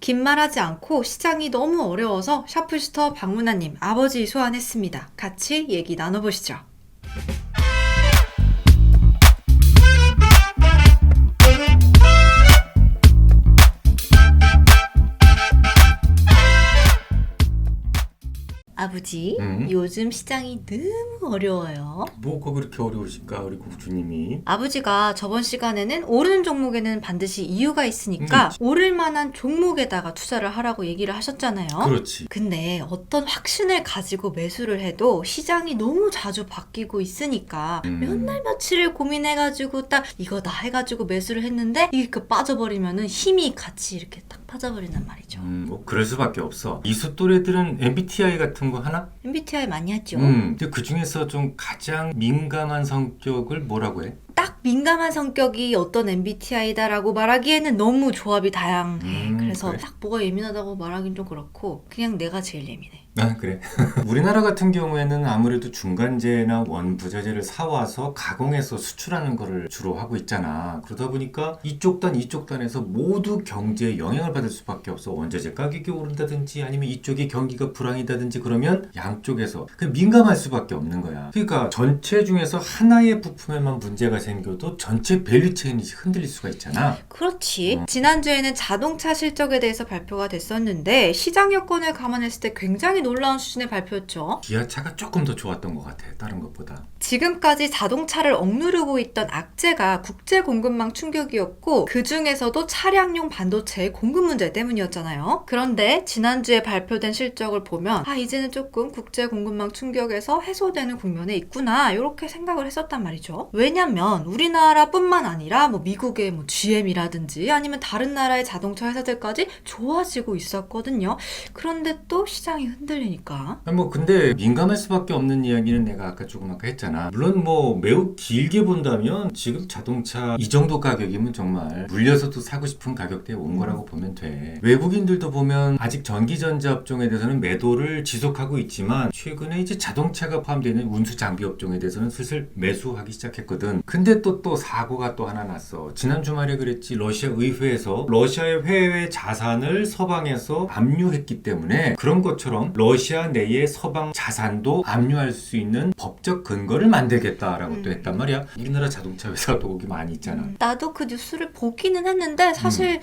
긴 말하지 않고 시장이 너무 어려워서 샤프슈터 박문아님 아버지 소환했습니다. 같이 얘기 나눠보시죠. 아버지, 요즘 시장이 너무 어려워요. 뭐가 그렇게 어려우실까 우리 국주님이? 아버지가 저번 시간에는 오르는 종목에는 반드시 이유가 있으니까 오를 만한 종목에다가 투자를 하라고 얘기를 하셨잖아요. 그렇지. 근데 어떤 확신을 가지고 매수를 해도 시장이 너무 자주 바뀌고 있으니까 몇 날 며칠을 고민해가지고 딱 이거다 해가지고 매수를 했는데 이렇게 빠져버리면은 힘이 같이 이렇게 딱 빠져버린단 말이죠. 뭐 그럴 수밖에 없어. 이수 또래들은 MBTI 같은 거 하나? MBTI 많이 하죠. 근데 그 중에서 좀 가장 민감한 성격을 뭐라고 해? 딱 민감한 성격이 어떤 MBTI다라고 말하기에는 너무 조합이 다양해. 그래서 그래? 딱 뭐가 예민하다고 말하긴 좀 그렇고 그냥 내가 제일 예민해. 아, 그래. 우리나라 같은 경우에는 아무래도 중간재나 원부자재를 사와서 가공해서 수출하는 거를 주로 하고 있잖아. 그러다 보니까 이쪽 단에서 모두 경제에 영향을 받을 수밖에 없어. 원자재 가격이 오른다든지 아니면 이쪽이 경기가 불황이다든지 그러면 양쪽에서 그냥 민감할 수밖에 없는 거야. 그러니까 전체 중에서 하나의 부품에만 문제가 생겨도 전체 밸류체인이 흔들릴 수가 있잖아. 그렇지. 지난주에는 자동차 실적에 대해서 발표가 됐었는데 시장 여건을 감안했을 때 굉장히 놀라운 수준의 발표였죠. 기아차가 조금 더 좋았던 것 같아. 다른 것보다. 지금까지 자동차를 억누르고 있던 악재가 국제 공급망 충격이었고 그 중에서도 차량용 반도체의 공급 문제 때문이었잖아요. 그런데 지난주에 발표된 실적을 보면 이제는 조금 국제 공급망 충격에서 해소되는 국면에 있구나 이렇게 생각을 했었단 말이죠. 왜냐면 우리나라뿐만 아니라 미국의 GM이라든지 아니면 다른 나라의 자동차 회사들까지 좋아지고 있었거든요. 그런데 또 시장이 흔들리니까. 근데 민감할 수밖에 없는 이야기는 내가 아까 했잖아. 물론 매우 길게 본다면 지금 자동차 이 정도 가격이면 정말 물려서도 사고 싶은 가격대에 온 거라고 보면 돼. 외국인들도 보면 아직 전기전자 업종에 대해서는 매도를 지속하고 있지만 최근에 이제 자동차가 포함되어 있는 운수 장비 업종에 대해서는 슬슬 매수하기 시작했거든. 근데 또 사고가 또 하나 났어. 지난 주말에 그랬지. 러시아 의회에서 러시아의 해외 자산을 서방에서 압류했기 때문에 그런 것처럼 러시아 내의 서방 자산도 압류할 수 있는 법적 근거를 만들겠다라고 또 했단 말이야. 우리나라 자동차 회사가 또 거기 많이 있잖아. 나도 그 뉴스를 보기는 했는데 사실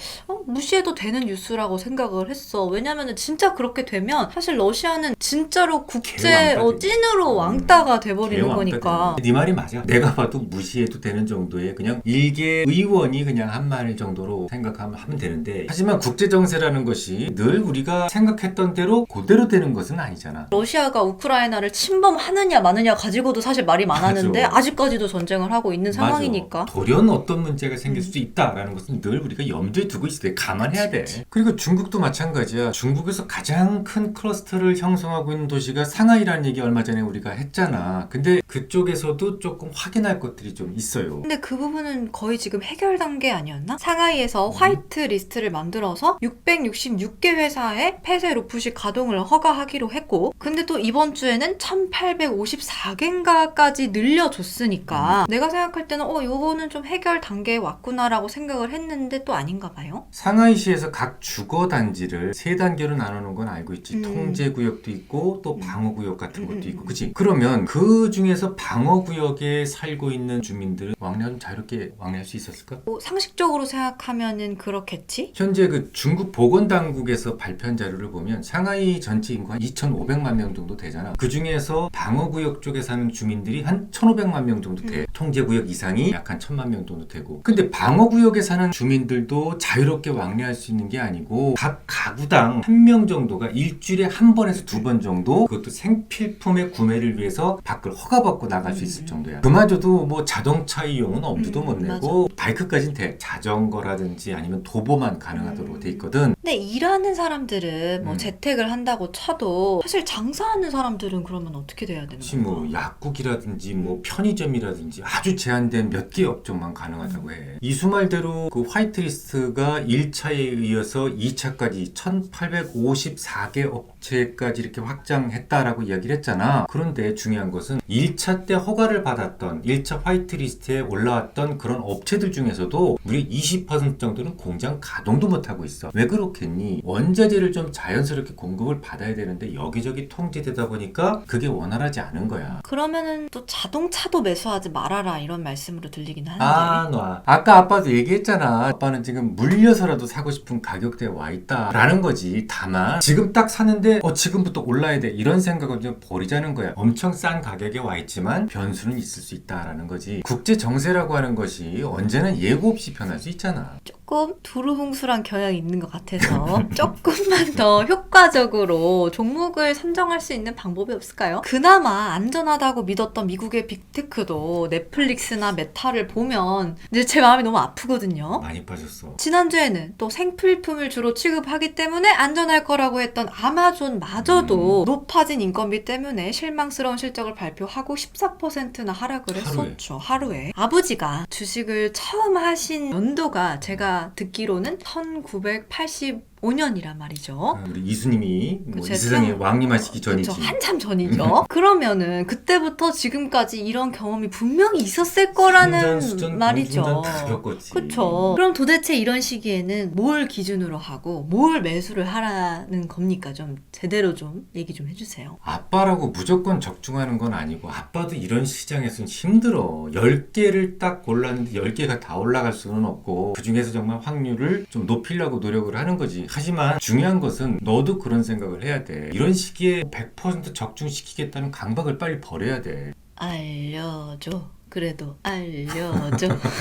무시해도 되는 뉴스라고 생각을 했어. 왜냐면은 진짜 그렇게 되면 사실 러시아는 진짜로 국제 찐으로 왕따가 돼버리는 거니까. 네 말이 맞아. 내가 봐도 무시해도 되는 정도의 그냥 일개 의원이 그냥 한 말 정도로 생각하면 되는데 하지만 국제정세라는 것이 늘 우리가 생각했던 대로 그대로 되는 것은 아니잖아. 러시아가 우크라이나를 침범하느냐 마느냐 가지고도 사실 말이 많았는데 아직까지도 전쟁을 하고 있는 상황이니까. 돌연 어떤 문제가 생길 수도 있다라는 것은 늘 우리가 염두에 두고 있을 때 감안해야 돼. 그리고 중국도 마찬가지야. 중국에서 가장 큰 클러스터를 형성하고 있는 도시가 상하이라는 얘기 얼마 전에 우리가 했잖아. 근데 그쪽에서도 조금 확인할 것들이 좀 있어요. 근데 그 부분은 거의 지금 해결 단계 아니었나? 상하이에서 화이트 리스트를 만들어서 666개 회사에 폐쇄 로봇식 가동을 허가하기로 했고 근데 또 이번 주에는 1854개인가까지 늘려줬으니까 내가 생각할 때는 요거는 좀 해결 단계에 왔구나라고 생각을 했는데 또 아닌가 봐요. 상하이시에서 각 주거 단지를 세 단계로 나누는 건 알고 있지. 통제구역도 있고 또 방어구역 같은 것도 있고 그치? 그러면 그 중에서 방어구역에 살고 있는 주민들은 좀 자유롭게 왕래할 수 있었을까? 상식적으로 생각하면은 그렇겠지? 현재 그 중국 보건당국에서 발표한 자료를 보면 상하이 전체 인구 한 2,500만 명 정도 되잖아. 그 중에서 방어구역 쪽에 사는 주민들이 한 1,500만 명 정도 돼. 통제구역 이상이 약 한 1,000만 명 정도 되고. 근데 방어구역에 사는 주민들도 자유롭게 왕래할 수 있는 게 아니고 각 가구당 한 명 정도가 일주일에 한 번에서 두 번 정도 그것도 생필품의 구매를 위해서 밖을 허가받고 나갈 수 있을 정도야. 그마저도 자동차 이용은 엄두도 못 내고 바이크까지는 돼. 자전거라든지 아니면 도보만 가능하도록 돼 있거든. 근데 일하는 사람들은 재택을 한다고 쳐도 사실 장사하는 사람들은 그러면 어떻게 돼야 되는 거야? 약국이라든지 편의점이라든지 아주 제한된 몇 개 업종만 가능하다고 해. 이수 말대로 그 화이트리스트가 1차에 이어서 2차까지 1854개 업체까지 이렇게 확장했다라고 이야기를 했잖아. 그런데 중요한 것은 1차 때 허가를 받았던 1차 화이트리스트에 올라왔던 그런 업체들 중에서도 무려 20% 정도는 공장 가동도 못하고 있어. 왜 그럴까? 좋겠니? 원자재를 좀 자연스럽게 공급을 받아야 되는데 여기저기 통제되다 보니까 그게 원활하지 않은 거야. 그러면은 또 자동차도 매수하지 말아라 이런 말씀으로 들리긴 하는데. 아, 놔. 아까 아빠도 얘기했잖아. 아빠는 지금 물려서라도 사고 싶은 가격대에 와 있다라는 거지. 다만 지금 딱 사는데 지금부터 올라야 돼 이런 생각을 좀 버리자는 거야. 엄청 싼 가격에 와 있지만 변수는 있을 수 있다라는 거지. 국제 정세라고 하는 것이 언제나 예고 없이 변할 수 있잖아. 조금 두루뭉술한 경향이 있는 것 같아서 조금만 더 효과적으로 종목을 선정할 수 있는 방법이 없을까요? 그나마 안전하다고 믿었던 미국의 빅테크도 넷플릭스나 메타를 보면 이제 제 마음이 너무 아프거든요. 많이 빠졌어. 지난주에는 또 생필품을 주로 취급하기 때문에 안전할 거라고 했던 아마존마저도 높아진 인건비 때문에 실망스러운 실적을 발표하고 14%나 하락을 했었죠. 하루에. 아버지가 주식을 처음 하신 연도가 제가 듣기로는 1985년이란 말이죠. 우리 이수님이 이 그쵸, 세상에 참- 왕림하시기 전이지. 그쵸, 한참 전이죠. 그러면은 그때부터 지금까지 이런 경험이 분명히 있었을 거라는 수전, 말이죠. 공중전 다 겪었지. 그렇죠. 그럼 도대체 이런 시기에는 뭘 기준으로 하고 뭘 매수를 하라는 겁니까? 좀 제대로 좀 얘기 좀 해주세요. 아빠라고 무조건 적중하는 건 아니고 아빠도 이런 시장에서는 힘들어. 10개를 딱 골랐는데 10개가 다 올라갈 수는 없고 그중에서 정말 확률을 좀 높이려고 노력을 하는 거지. 하지만 중요한 것은 너도 그런 생각을 해야 돼. 이런 시기에 100% 적중시키겠다는 강박을 빨리 버려야 돼. 알려줘. 그래도 알려줘.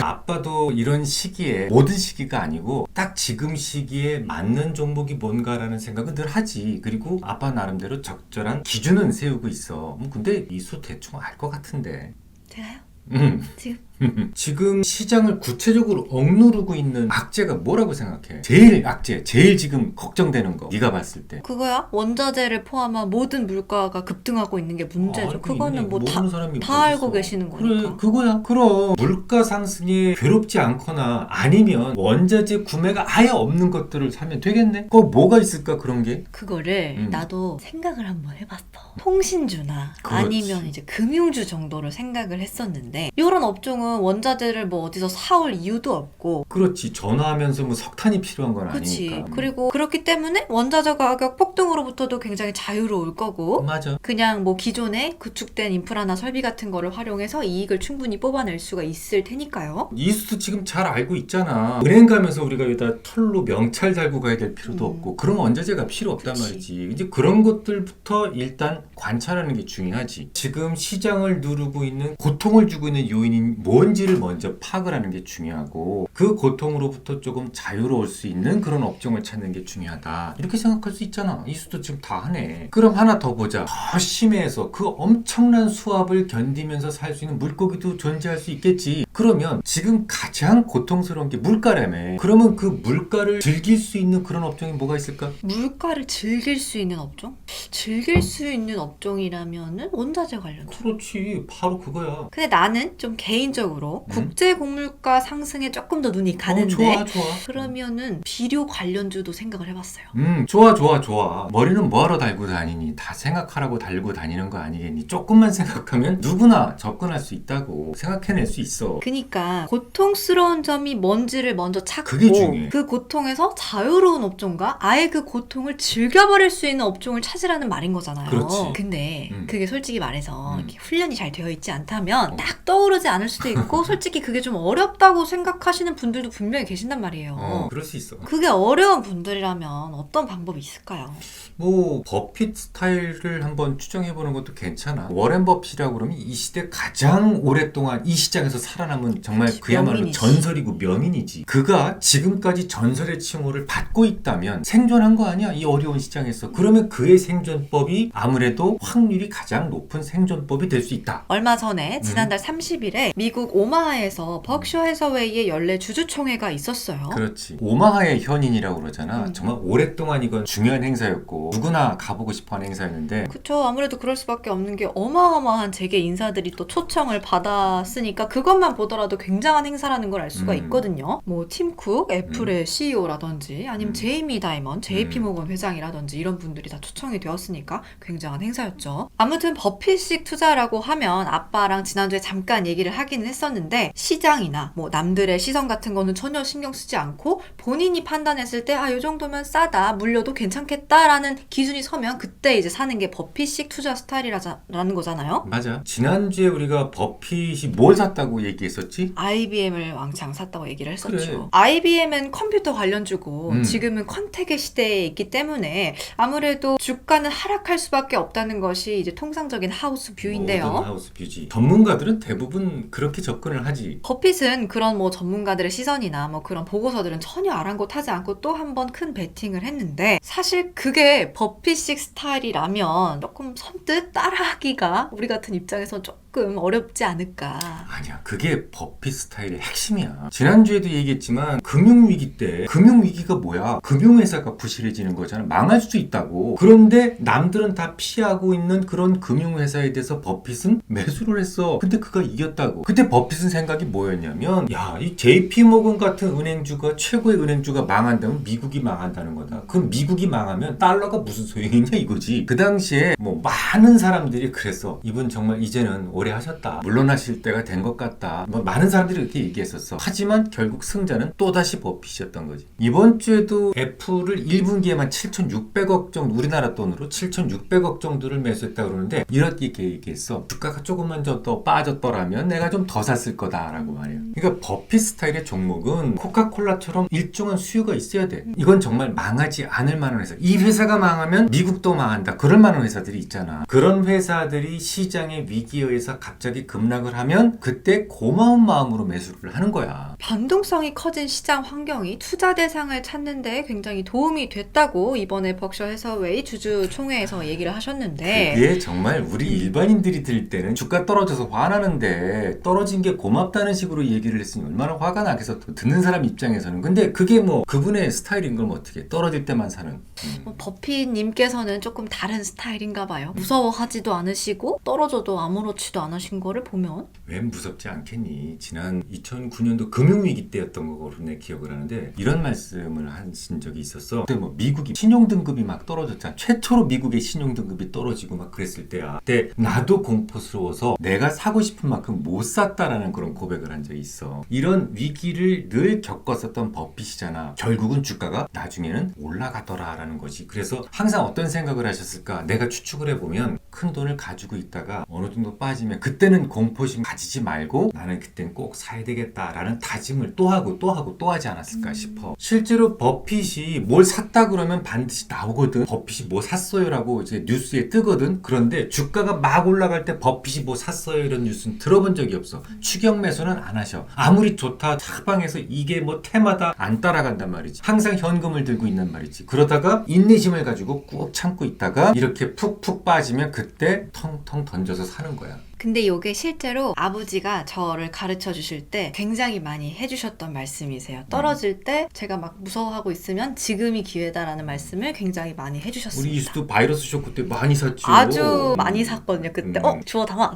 아빠도 이런 시기에 모든 시기가 아니고 딱 지금 시기에 맞는 종목이 뭔가라는 생각은 늘 하지. 그리고 아빠 나름대로 적절한 기준은 세우고 있어. 근데 이수 대충 알 것 같은데. 제가요? 지금 지금 시장을 구체적으로 억누르고 있는 악재가 뭐라고 생각해? 제일 악재, 제일 지금 걱정되는 거 네가 봤을 때. 그거야? 원자재를 포함한 모든 물가가 급등하고 있는 게 문제죠. 알고 그거는 있네. 뭐 모르는 사람이 다 뭐 알고 있어. 계시는 그래, 거니까. 그거야. 그럼 물가 상승이 괴롭지 않거나 아니면 원자재 구매가 아예 없는 것들을 사면 되겠네? 그거 뭐가 있을까 그런 게? 그거를 음. 나도 생각을 한번 해봤어. 통신주나 그렇지. 아니면 이제 금융주 정도를 생각을 했었는데 이런 업종은 원자재를 뭐 어디서 사올 이유도 없고 그렇지. 전화하면서 뭐 석탄이 필요한 건 그치. 아니니까. 그리고 그렇기 때문에 원자재 가격 폭등으로부터도 굉장히 자유로울 거고 맞아. 그냥 뭐 기존에 구축된 인프라나 설비 같은 거를 활용해서 이익을 충분히 뽑아낼 수가 있을 테니까요. 이수도 지금 잘 알고 있잖아. 은행 가면서 우리가 여기다 털로 명찰 달고 가야 될 필요도 없고 그런 원자재가 필요 없단 그치. 말이지. 이제 그런 것들부터 일단 관찰하는 게 중요하지. 지금 시장을 누르고 있는 고통을 주고 있는 요인이 뭔지를 먼저 파악을 하는 게 중요하고 그 고통으로부터 조금 자유로울 수 있는 그런 업종을 찾는 게 중요하다. 이렇게 생각할 수 있잖아. 이수도 지금 다 하네. 그럼 하나 더 보자. 더 심해서 그 엄청난 수압을 견디면서 살 수 있는 물고기도 존재할 수 있겠지. 그러면 지금 가장 고통스러운 게 물가라며. 그러면 그 물가를 즐길 수 있는 그런 업종이 뭐가 있을까? 물가를 즐길 수 있는 업종? 즐길 수 있는 업종이라면은 원자재 관련. 그렇지. 바로 그거야. 근데 나는 좀 개인적으로 음? 국제 곡물가 상승에 조금 더 눈이 가는데 좋아, 좋아. 그러면은 비료 관련주도 생각을 해봤어요. 좋아, 좋아, 좋아. 머리는 뭐하러 달고 다니니? 다 생각하라고 달고 다니는 거 아니겠니? 조금만 생각하면 누구나 접근할 수 있다고 생각해낼 수 있어. 그니까 고통스러운 점이 뭔지를 먼저 찾고 그게 중요해. 그 고통에서 자유로운 업종과 아예 그 고통을 즐겨버릴 수 있는 업종을 찾으라는 말인 거잖아요. 그렇지. 근데 그게 솔직히 말해서 음. 이렇게 훈련이 잘 되어 있지 않다면 딱 떠오르지 않을 수도 있고 솔직히 그게 좀 어렵다고 생각하시는 분들도 분명히 계신단 말이에요. 그럴 수 있어. 그게 어려운 분들이라면 어떤 방법이 있을까요? 뭐 버핏 스타일을 한번 추정해보는 것도 괜찮아. 워렌 버핏이라고 그러면 이 시대 가장 오랫동안 이 시장에서 살아남은 정말 그치, 그야말로 명인이지. 전설이고 명인이지. 그가 지금까지 전설의 칭호를 받고 있다면 생존한 거 아니야? 이 어려운 시장에서. 그러면 그의 생존법이 아무래도 확률이 가장 높은 생존법이 될 수 있다. 얼마 전에 지난달 30일에 미국 오마하에서 버크셔 해서웨이의 연례 주주총회가 있었어요. 그렇지. 오마하의 현인이라고 그러잖아. 정말 오랫동안 이건 중요한 행사였고 누구나 가보고 싶어하는 행사였는데 그쵸. 아무래도 그럴 수밖에 없는 게 어마어마한 재계 인사들이 또 초청을 받았으니까 그것만 보더라도 굉장한 행사라는 걸 알 수가 있거든요. 뭐 팀쿡, 애플의 CEO라든지 아니면 제이미 다이먼, JP모건 회장이라든지 이런 분들이 다 초청이 되었으니까 굉장한 행사였죠. 아무튼 버핏식 투자라고 하면 아빠랑 지난주에 잠깐 얘기를 하기는 했었는데 시장이나 뭐 남들의 시선 같은 거는 전혀 신경 쓰지 않고 본인이 판단했을 때 이 정도면 싸다, 물려도 괜찮겠다라는 기준이 서면 그때 이제 사는 게 버핏식 투자 스타일이라는 거잖아요. 맞아. 지난주에 우리가 버핏이 뭘 샀다고 얘기했었지? IBM을 왕창 샀다고 얘기를 했었죠. 그래. IBM은 컴퓨터 관련주고 지금은 컨텍의 시대에 있기 때문에 아무래도 주가는 하락할 수밖에 없다는 것이 이제 통상적인 하우스 뷰인데요. 모든 하우스 뷰지. 전문가들은 대부분 그렇게 접근을 하지. 버핏은 그런 뭐 전문가들의 시선이나 뭐 그런 보고서들은 전혀 아랑곳하지 않고 또 한 번 큰 베팅을 했는데 사실 그게 버핏식 스타일이라면 조금 선뜻 따라하기가 우리 같은 입장에서 조금 어렵지 않을까. 아니야. 그게 버핏 스타일의 핵심이야. 지난주에도 얘기했지만 금융위기 때 금융위기가 뭐야? 금융회사가 부실해지는 거잖아. 망할 수 있다고. 그런데 남들은 다 피하고 있는 그런 금융회사에 대해서 버핏은 매수를 했어. 근데 그가 이겼다고. 그때 버핏은 생각이 뭐였냐면 이 JP모건 같은 은행주가 최고의 은행주가 망한다면 미국이 망한다는 거다. 그럼 미국이 망하면 달러가 무슨 소용이 있냐 이거지. 그 당시에 뭐 많은 사람들이 그랬어. 이분 정말 이제는 오래 하셨다. 물러나실 때가 된 것 같다. 뭐 많은 사람들이 그렇게 얘기했었어. 하지만 결국 승자는 또다시 버핏이었던 거지. 이번 주에도 애플을 1분기에만 7,600억 정도, 우리나라 돈으로 7,600억 정도를 매수했다 그러는데 이렇게 얘기했어. 주가가 조금만 더 빠졌더라면 내가 좀 더 샀을 거다라고 말해요. 그러니까 버핏 스타일의 종목은 코카콜라처럼 일정한 수요가 있어야 돼. 이건 정말 망하지 않을 만한 회사. 이 회사가 망하면 미국도 망한다. 그럴 만한 회사들이 있잖아. 그런 회사들이 시장의 위기에 의해서 갑자기 급락을 하면 그때 고마운 마음으로 매수를 하는 거야. 변동성이 커진 시장 환경이 투자 대상을 찾는 데 굉장히 도움이 됐다고 이번에 벅셔 해서웨이 주주 총회에서 얘기를 하셨는데 그게 정말 우리 일반인들이 들 때는 주가 떨어져서 화나는데 떨어진 게 고맙다는 식으로 얘기를 했으니 얼마나 화가 나겠어. 듣는 사람 입장에서는. 근데 그게 뭐 그분의 스타일인 걸 어떻게 떨어질 때만 사는. 버핏님께서는 조금 다른 스타일인가 봐요. 무서워하지도 않으시고 떨어져도 아무렇지도 않으신 거를 보면 왜 무섭지 않겠니? 지난 2009년도 금융위기 때였던 거로 내 기억을 하는데 이런 말씀을 하신 적이 있었어. 그때 뭐 미국이 신용등급이 막 떨어졌잖아. 최초로 미국의 신용등급이 떨어지고 막 그랬을 때야. 그때 나도 공포스러워서 내가 사고 싶은 만큼 못 샀다라는 그런 고백을 한 적이 있어. 이런 위기를 늘 겪었었던 버핏이잖아. 결국은 주가가 나중에는 올라가더라라는 거지. 그래서 항상 어떤 생각을 하셨을까? 내가 추측을 해보면 큰 돈을 가지고 있다가 어느 정도 빠지면 그때는 공포심 가지지 말고 나는 그땐 꼭 사야 되겠다라는 다짐을 또 하고 또 하지 않았을까 싶어. 실제로 버핏이 뭘 샀다 그러면 반드시 나오거든. 버핏이 뭐 샀어요라고 이제 뉴스에 뜨거든. 그런데 주가가 막 올라갈 때 버핏이 뭐 샀어요 이런 뉴스는 들어본 적이 없어. 추격 매수는 안 하셔. 아무리 좋다 사방에서 이게 뭐 테마다 안 따라간단 말이지. 항상 현금을 들고 있는 말이지. 그러다가 인내심을 가지고 꾹 참고 있다가 이렇게 푹푹 빠지면 그때 텅텅 던져서 사는 거야. 근데 이게 실제로 아버지가 저를 가르쳐 주실 때 굉장히 많이 해주셨던 말씀이세요. 떨어질 때 제가 막 무서워하고 있으면 지금이 기회다라는 말씀을 굉장히 많이 해주셨습니다. 우리 이수도 바이러스 쇼크 때 많이 샀죠. 아주 많이 샀거든요. 그때 주워 담아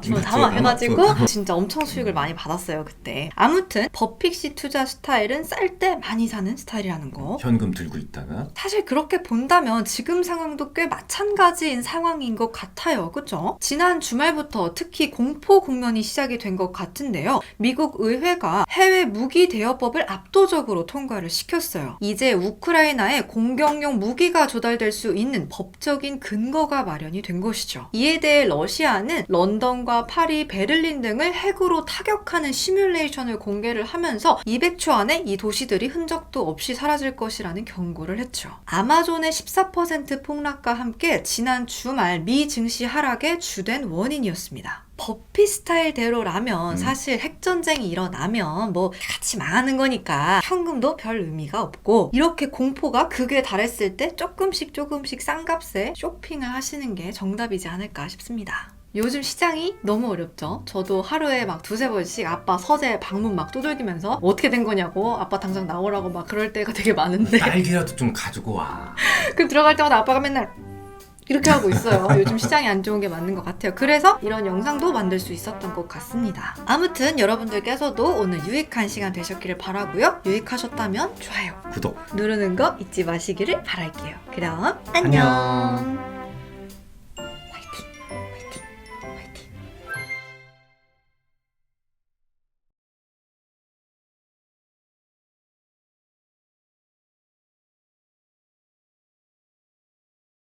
해가지고 진짜 엄청 수익을 많이 받았어요. 그때. 아무튼 버핏식 투자 스타일은 쌀 때 많이 사는 스타일이라는 거. 현금 들고 있다가 사실 그렇게 본다면 지금 상황도 꽤 마찬가지인 상황인 것 같아요. 그죠? 지난 주말부터 특히 공포 국면이 시작이 된 것 같은데요. 미국 의회가 해외 무기 대여법을 압도적으로 통과를 시켰어요. 이제 우크라이나에 공격용 무기가 조달될 수 있는 법적인 근거가 마련이 된 것이죠. 이에 대해 러시아는 런던과 파리, 베를린 등을 핵으로 타격하는 시뮬레이션을 공개를 하면서 200초 안에 이 도시들이 흔적도 없이 사라질 것이라는 경고를 했죠. 아마존의 14% 폭락과 함께 지난 주말 미 증시 하락의 주된 원인이었습니다. 버핏 스타일대로라면 사실 핵전쟁이 일어나면 뭐 같이 망하는 거니까 현금도 별 의미가 없고 이렇게 공포가 극에 달했을 때 조금씩 싼 값에 쇼핑을 하시는 게 정답이지 않을까 싶습니다. 요즘 시장이 너무 어렵죠. 저도 하루에 막 두세 번씩 아빠 서재 방문 막 두들기면서 어떻게 된 거냐고 아빠 당장 나오라고 막 그럴 때가 되게 많은데 딸기라도 좀 가지고 와. 그럼 들어갈 때마다 아빠가 맨날 이렇게 하고 있어요. 요즘 시장이 안 좋은 게 맞는 것 같아요. 그래서 이런 영상도 만들 수 있었던 것 같습니다. 아무튼 여러분들께서도 오늘 유익한 시간 되셨기를 바라고요. 유익하셨다면 좋아요, 구독 누르는 거 잊지 마시기를 바랄게요. 그럼 안녕.